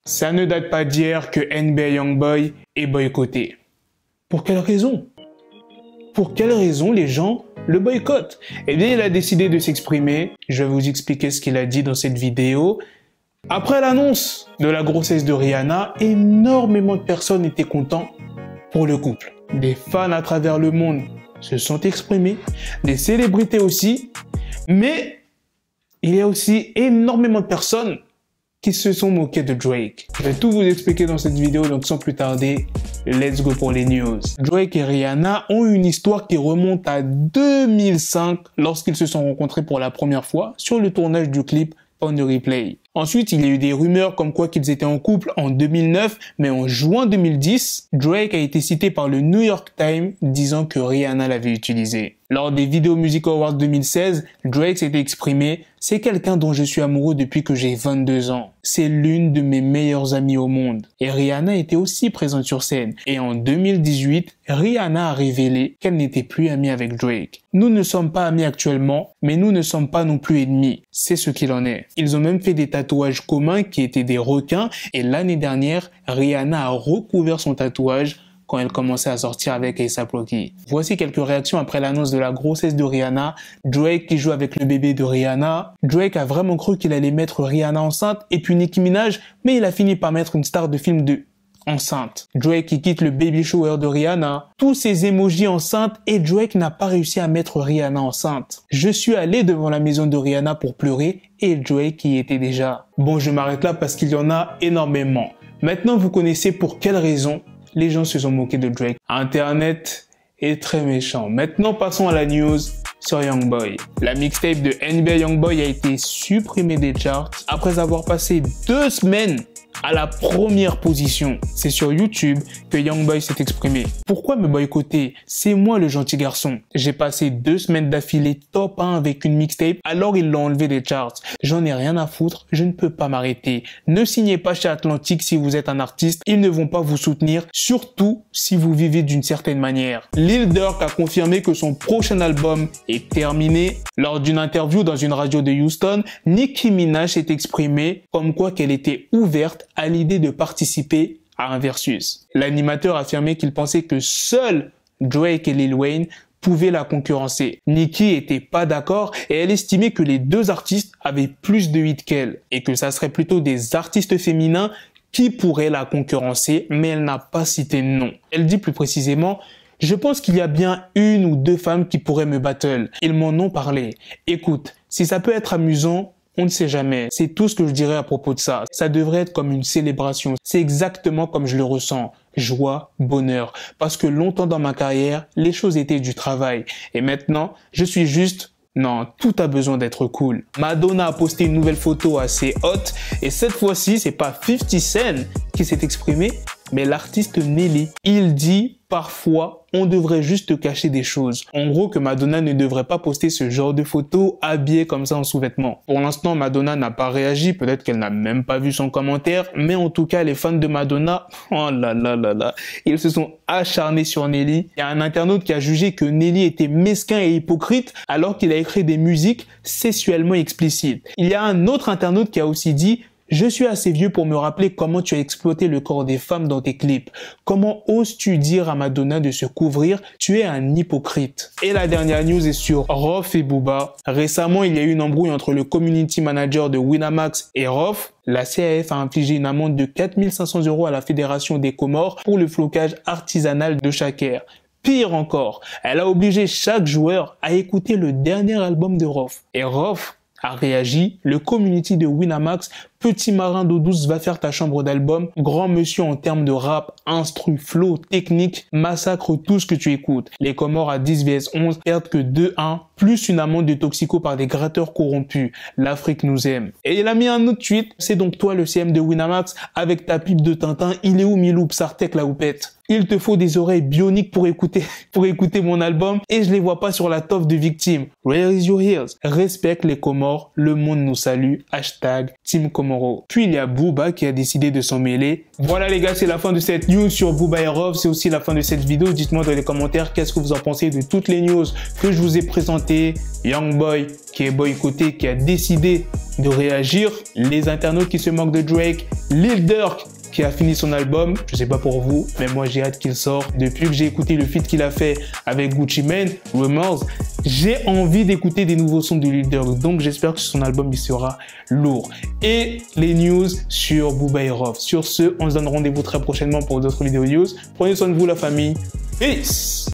Ça ne date pas d'hier que NBA Youngboy est boycotté. Pour quelle raison? Pour quelle raison les gens le boycottent? Eh bien, il a décidé de s'exprimer. Je vais vous expliquer ce qu'il a dit dans cette vidéo. Après l'annonce de la grossesse de Rihanna, énormément de personnes étaient contents pour le couple. Des fans à travers le monde se sont exprimés, des célébrités aussi, mais il y a aussi énormément de personnes qui se sont moqués de Drake. Je vais tout vous expliquer dans cette vidéo, donc sans plus tarder, let's go pour les news. Drake et Rihanna ont une histoire qui remonte à 2005 lorsqu'ils se sont rencontrés pour la première fois sur le tournage du clip On the Replay. Ensuite, il y a eu des rumeurs comme quoi qu'ils étaient en couple en 2009, mais en juin 2010, Drake a été cité par le New York Times disant que Rihanna l'avait utilisé. Lors des Video Music Awards 2016, Drake s'était exprimé « C'est quelqu'un dont je suis amoureux depuis que j'ai 22 ans. C'est l'une de mes meilleures amies au monde. » Et Rihanna était aussi présente sur scène. Et en 2018, Rihanna a révélé qu'elle n'était plus amie avec Drake. « Nous ne sommes pas amis actuellement, mais nous ne sommes pas non plus ennemis. » C'est ce qu'il en est. Ils ont même fait des tatouages communs qui étaient des requins. Et l'année dernière, Rihanna a recouvert son tatouage quand elle commençait à sortir avec A$AP Rocky. Voici quelques réactions après l'annonce de la grossesse de Rihanna. Drake qui joue avec le bébé de Rihanna. Drake a vraiment cru qu'il allait mettre Rihanna enceinte et puis Nicki Minaj, mais il a fini par mettre une star de film enceinte. Drake qui quitte le baby shower de Rihanna. Tous ces emojis enceintes et Drake n'a pas réussi à mettre Rihanna enceinte. Je suis allé devant la maison de Rihanna pour pleurer et Drake y était déjà. Bon, je m'arrête là parce qu'il y en a énormément. Maintenant, vous connaissez pour quelle raison les gens se sont moqués de Drake. Internet est très méchant. Maintenant, passons à la news sur Youngboy. La mixtape de NBA Youngboy a été supprimée des charts après avoir passé 2 semaines à la première position. C'est sur YouTube que Youngboy s'est exprimé. Pourquoi me boycotter? C'est moi le gentil garçon. J'ai passé 2 semaines d'affilée top 1 avec une mixtape, alors ils l'ont enlevé des charts. J'en ai rien à foutre, je ne peux pas m'arrêter. Ne signez pas chez Atlantic si vous êtes un artiste, ils ne vont pas vous soutenir, surtout si vous vivez d'une certaine manière. Lil Durk a confirmé que son prochain album est terminé. Lors d'une interview dans une radio de Houston, Nicki Minaj s'est exprimée comme quoi qu'elle était ouverte à l'idée de participer à un versus. L'animateur a affirmé qu'il pensait que seuls Drake et Lil Wayne pouvaient la concurrencer. Nicki était pas d'accord et elle estimait que les deux artistes avaient plus de hits qu'elle et que ça serait plutôt des artistes féminins qui pourraient la concurrencer, mais elle n'a pas cité de nom. Elle dit plus précisément: je pense qu'il y a bien 1 ou 2 femmes qui pourraient me battle. Ils m'en ont parlé. Écoute, si ça peut être amusant, on ne sait jamais. C'est tout ce que je dirais à propos de ça. Ça devrait être comme une célébration. C'est exactement comme je le ressens. Joie, bonheur. Parce que longtemps dans ma carrière, les choses étaient du travail. Et maintenant, je suis juste... Non, tout a besoin d'être cool. Madonna a posté une nouvelle photo assez hot. Et cette fois-ci, c'est pas 50 Cent qui s'est exprimé, mais l'artiste Nelly. Il dit parfois, on devrait juste cacher des choses. En gros, que Madonna ne devrait pas poster ce genre de photos habillée comme ça en sous-vêtements. Pour l'instant, Madonna n'a pas réagi. Peut-être qu'elle n'a même pas vu son commentaire. Mais en tout cas, les fans de Madonna, oh là là là là, ils se sont acharnés sur Nelly. Il y a un internaute qui a jugé que Nelly était mesquin et hypocrite alors qu'il a écrit des musiques sexuellement explicites. Il y a un autre internaute qui a aussi dit: je suis assez vieux pour me rappeler comment tu as exploité le corps des femmes dans tes clips. Comment oses-tu dire à Madonna de se couvrir? Tu es un hypocrite. Et la dernière news est sur Rof et Booba. Récemment, il y a eu une embrouille entre le community manager de Winamax et Rof. La CAF a infligé une amende de 4 500 € à la Fédération des Comores pour le flocage artisanal de Shaker. Pire encore, elle a obligé chaque joueur à écouter le dernier album de Rof. Et Rof a réagi: le community de Winamax, petit marin d'eau douce, va faire ta chambre d'album, grand monsieur en termes de rap, instru, flow, technique, massacre tout ce que tu écoutes. Les Comores à 10 vs 11 perdent que 2-1, plus une amende de toxico par des gratteurs corrompus. L'Afrique nous aime. Et il a mis un autre tweet: c'est donc toi le CM de Winamax avec ta pipe de Tintin, il est où Milou Psartek la houppette? Il te faut des oreilles bioniques pour écouter mon album et je les vois pas sur la toffe de Victime. Where is your ears? Respecte les Comores, le monde nous salue. Hashtag Team Comoro. Puis il y a Booba qui a décidé de s'en mêler. Voilà les gars, c'est la fin de cette news sur Booba et Rof. C'est aussi la fin de cette vidéo. Dites-moi dans les commentaires qu'est-ce que vous en pensez de toutes les news que je vous ai présentées. Youngboy qui est boycotté, qui a décidé de réagir. Les internautes qui se moquent de Drake. Lil Durk qui a fini son album. Je sais pas pour vous, mais moi j'ai hâte qu'il sorte. Depuis que j'ai écouté le feat qu'il a fait avec Gucci Mane, Rumors, j'ai envie d'écouter des nouveaux sons de Lil Durk. Donc j'espère que son album il sera lourd. Et les news sur Booba et Rof. Sur ce, on se donne rendez-vous très prochainement pour d'autres vidéos news. Prenez soin de vous la famille. Peace.